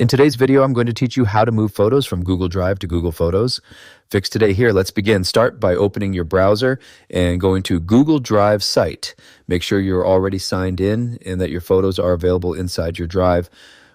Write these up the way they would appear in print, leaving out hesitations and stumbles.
In today's video, I'm going to teach you how to move photos from Google Drive to Google Photos. Fix Today here. Let's begin. Start by opening your browser and going to Google Drive site. Make sure you're already signed in and that your photos are available inside your drive.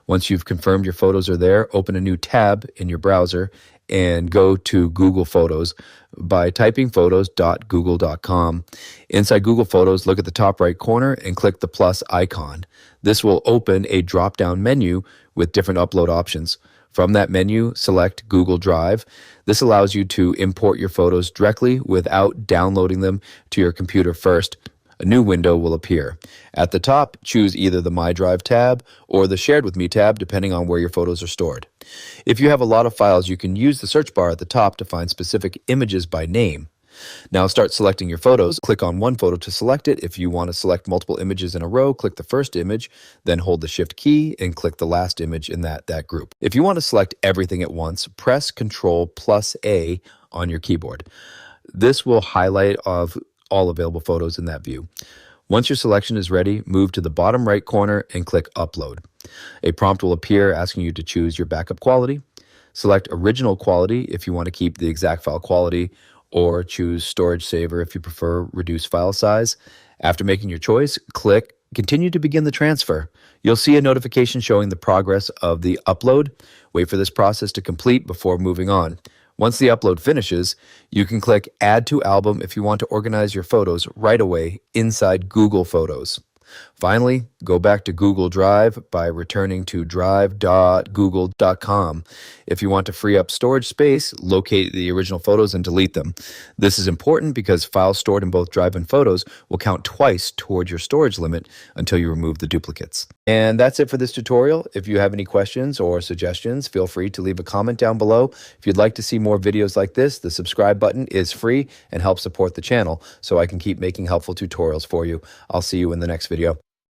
Once you've confirmed your photos are there, open a new tab in your browser and go to Google Photos by typing photos.google.com. Inside Google Photos, look at the top right corner and click the plus icon. This will open a drop-down menu with different upload options. From that menu, select Google Drive. This allows you to import your photos directly without downloading them to your computer first. A new window will appear. At the top, choose either the My Drive tab or the Shared With Me tab, depending on where your photos are stored. If you have a lot of files, you can use the search bar at the top to find specific images by name. Now start selecting your photos. Click on one photo to select it. If you want to select multiple images in a row, click the first image, then hold the Shift key and click the last image in that group. If you want to select everything at once, press Ctrl+A on your keyboard. This will highlight all available photos in that view. Once your selection is ready, move to the bottom right corner and click Upload. A prompt will appear asking you to choose your backup quality. Select Original Quality if you want to keep the exact file quality, or choose Storage Saver if you prefer reduced file size. After making your choice, click Continue to begin the transfer. You'll see a notification showing the progress of the upload. Wait for this process to complete before moving on. Once the upload finishes, you can click Add to Album if you want to organize your photos right away inside Google Photos. Finally, go back to Google Drive by returning to drive.google.com. If you want to free up storage space, locate the original photos and delete them. This is important because files stored in both Drive and Photos will count twice toward your storage limit until you remove the duplicates. And that's it for this tutorial. If you have any questions or suggestions, feel free to leave a comment down below. If you'd like to see more videos like this, the subscribe button is free and helps support the channel so I can keep making helpful tutorials for you. I'll see you in the next video.